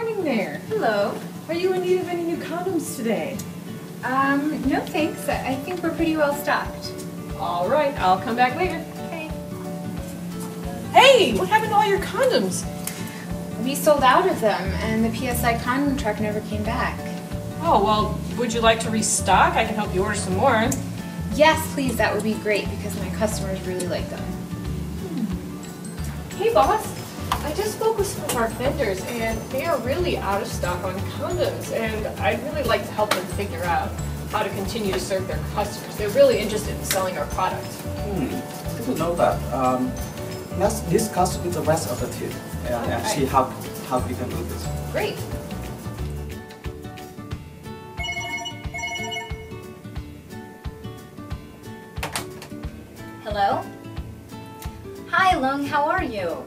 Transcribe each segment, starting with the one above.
morning there. Hello. Are you in need of any new condoms today? No thanks. I think we're pretty well stocked. All right, I'll come back later. Okay. Hey, what happened to all your condoms? We sold out of them, and the PSI condom truck never came back. Oh, well, would you like to restock? I can help you order some more. Yes, please. That would be great because my customers really like them. Hey boss, I just spoke with some of our vendors and they are really out of stock on condoms, and I'd really like to help them figure out how to continue to serve their customers. They're really interested in selling our product. Good to know that. Let's discuss with the rest of the team and see how we can do this. Great. Hello? Hi, Lung, how are you?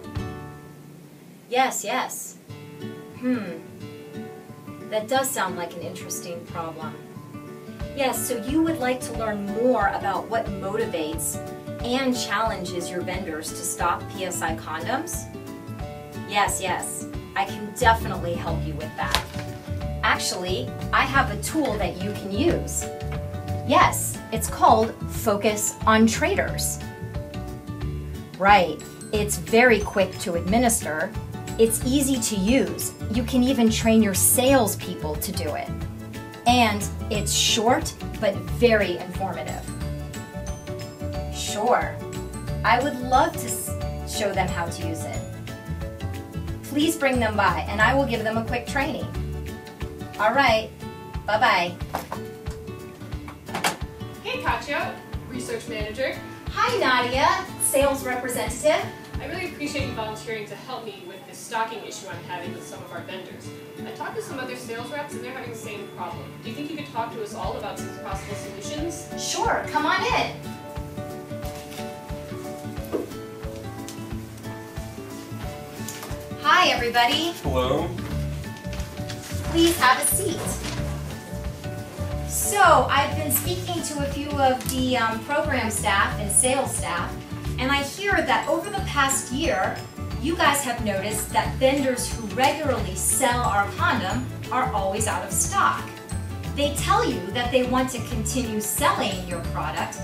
Yes. That does sound like an interesting problem. Yes, so you would like to learn more about what motivates and challenges your vendors to stock PSI condoms? Yes, I can definitely help you with that. Actually, I have a tool that you can use. Yes, it's called FoQus on Traders. Right, it's very quick to administer. It's easy to use. You can even train your salespeople to do it. And it's short, but very informative. Sure, I would love to show them how to use it. Please bring them by and I will give them a quick training. All right, bye-bye. Hey Katya, research manager. Hi Nadia, sales representative. I really appreciate you volunteering to help me with this stocking issue I'm having with some of our vendors. I talked to some other sales reps and they're having the same problem. Do you think you could talk to us all about some possible solutions? Sure, come on in. Hi everybody. Hello. Please have a seat. So, I've been speaking to a few of the program staff and sales staff, and I hear that over the past year, you guys have noticed that vendors who regularly sell our condom are always out of stock. They tell you that they want to continue selling your product,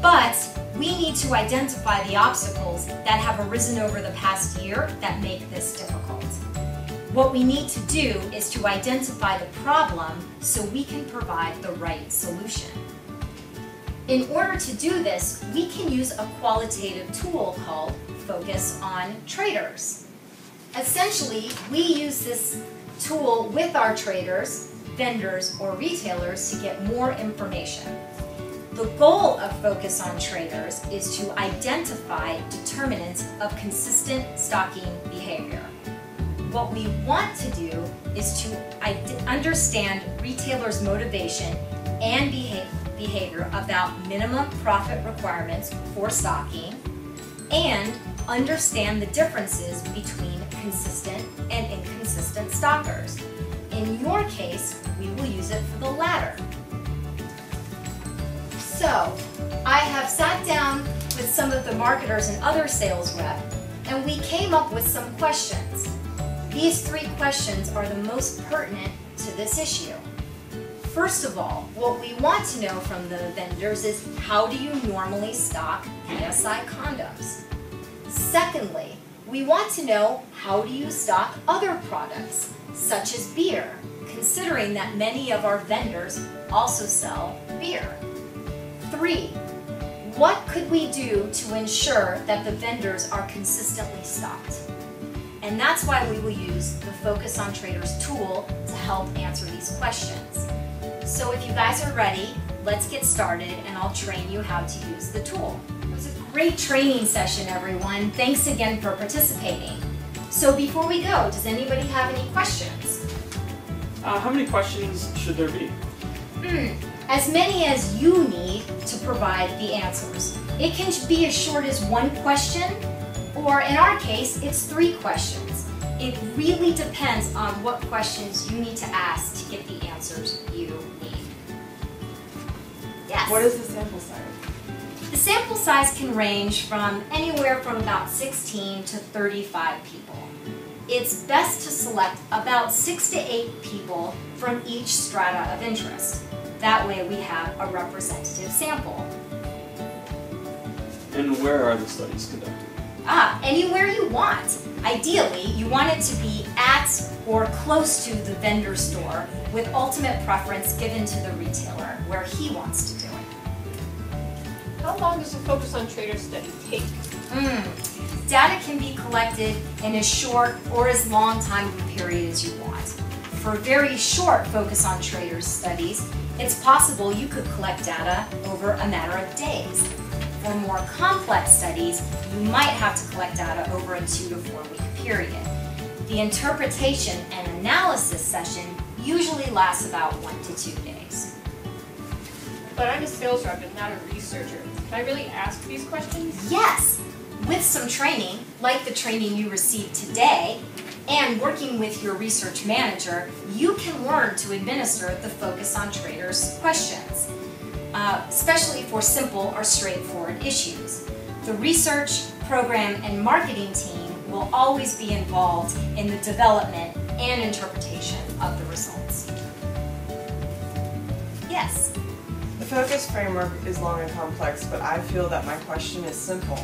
but we need to identify the obstacles that have arisen over the past year that make this difficult. What we need to do is to identify the problem so we can provide the right solution. In order to do this, we can use a qualitative tool called FoQus on Traders. Essentially, we use this tool with our traders, vendors, or retailers to get more information. The goal of FoQus on Traders is to identify determinants of consistent stocking behavior. What we want to do is to understand retailers' motivation and behavior about minimum profit requirements for stocking, and understand the differences between consistent and inconsistent stockers. In your case, we will use it for the latter. So, I have sat down with some of the marketers and other sales reps, and we came up with some questions. These 3 questions are the most pertinent to this issue. First of all, what we want to know from the vendors is, how do you normally stock PSI condoms? Secondly, we want to know, how do you stock other products, such as beer, considering that many of our vendors also sell beer. 3, what could we do to ensure that the vendors are consistently stocked? And that's why we will use the FoQus on Traders tool to help answer these questions. So if you guys are ready, let's get started and I'll train you how to use the tool. It was a great training session, everyone. Thanks again for participating. So before we go, does anybody have any questions? How many questions should there be? As many as you need to provide the answers. It can be as short as 1 question, or in our case, it's 3 questions. It really depends on what questions you need to ask to get the answers you need. Yes? What is the sample size? The sample size can range from anywhere from about 16 to 35 people. it's best to select about 6 to 8 people from each strata of interest. That way we have a representative sample. And where are the studies conducted? Anywhere you want. Ideally, you want it to be at or close to the vendor store, with ultimate preference given to the retailer where he wants to do it. How long does the Focus on Traders study take? Data can be collected in as short or as long time period as you want. For very short Focus on Traders studies, it's possible you could collect data over a matter of days. For more complex studies, you might have to collect data over a 2 to 4 week period. The interpretation and analysis session usually lasts about 1 to 2 days. But I'm a sales rep and not a researcher. Can I really ask these questions? Yes! With some training, like the training you received today, and working with your research manager, you can learn to administer the Focus on Traders questions, especially for simple or straightforward issues. The research, program, and marketing team will always be involved in the development and interpretation of the results. Yes? The FoQus framework is long and complex, but I feel that my question is simple.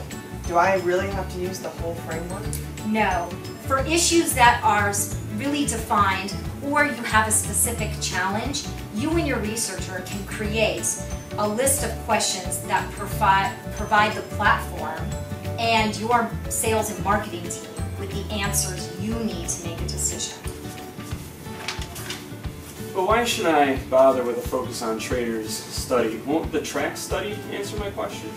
Do I really have to use the whole framework? No. For issues that are really defined or you have a specific challenge, you and your researcher can create a list of questions that provide the platform and your sales and marketing team with the answers you need to make a decision. But why should I bother with a Focus on Traders study? Won't the track study answer my question?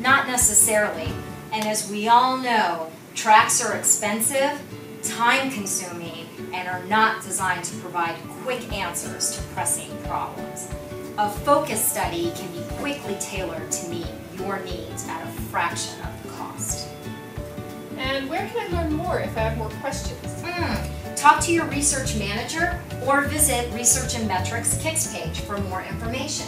Not necessarily. And as we all know, tracks are expensive, time-consuming, and are not designed to provide quick answers to pressing problems. A FoQus study can be quickly tailored to meet your needs at a fraction of the cost. And where can I learn more if I have more questions? Talk to your research manager or visit Research and Metrics Kicks page for more information.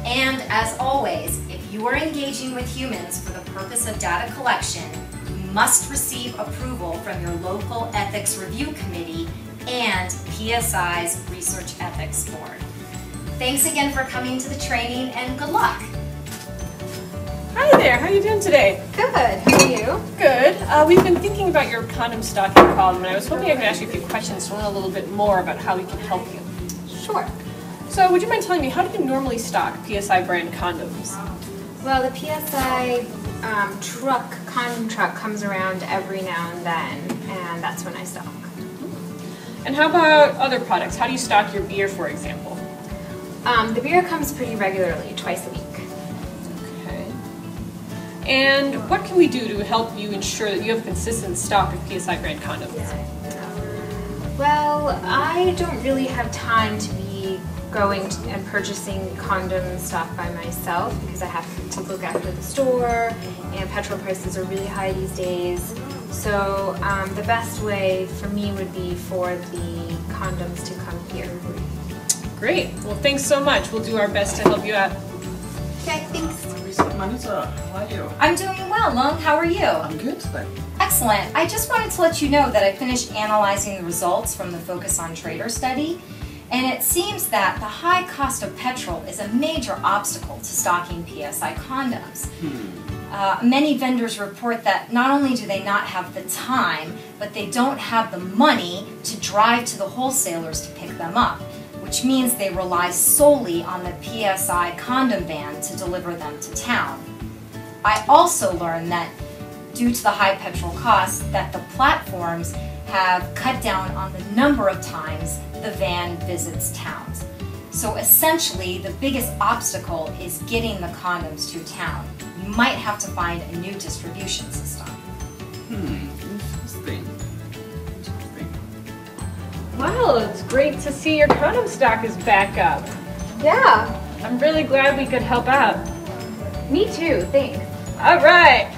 And as always, if you are engaging with humans for the purpose of data collection, you must receive approval from your local ethics review committee and PSI's Research Ethics Board. Thanks again for coming to the training and good luck. Hi there, how are you doing today? Good. How are you? Good. We've been thinking about your condom stocking problem, and I was hoping I could ask you a few questions to learn a little bit more about how we can help you. Sure. So, would you mind telling me, how do you normally stock PSI brand condoms? Well, the PSI condom truck comes around every now and then, and that's when I stock. And how about other products? How do you stock your beer, for example? The beer comes pretty regularly, twice a week. Okay. And what can we do to help you ensure that you have a consistent stock of PSI brand condoms? Well, I don't really have time to be going and purchasing condom stock by myself because I have to look after the store and petrol prices are really high these days. So the best way for me would be for the condoms to come here. Great. Well, thanks so much. We'll do our best to help you out. Okay, thanks. Research manager, how are you? I'm doing well, Lung. How are you? I'm good, thank you. Excellent. I just wanted to let you know that I finished analyzing the results from the Focus on Traders study, and it seems that the high cost of petrol is a major obstacle to stocking PSI condoms. Many vendors report that not only do they not have the time, but they don't have the money to drive to the wholesalers to pick them up, which means they rely solely on the PSI condom van to deliver them to town. I also learned that due to the high petrol costs, that the platforms have cut down on the number of times the van visits towns. So essentially, the biggest obstacle is getting the condoms to town. You might have to find a new distribution system. Interesting. Wow, it's great to see your condom stock is back up. Yeah, I'm really glad we could help out. me too, thanks. All right.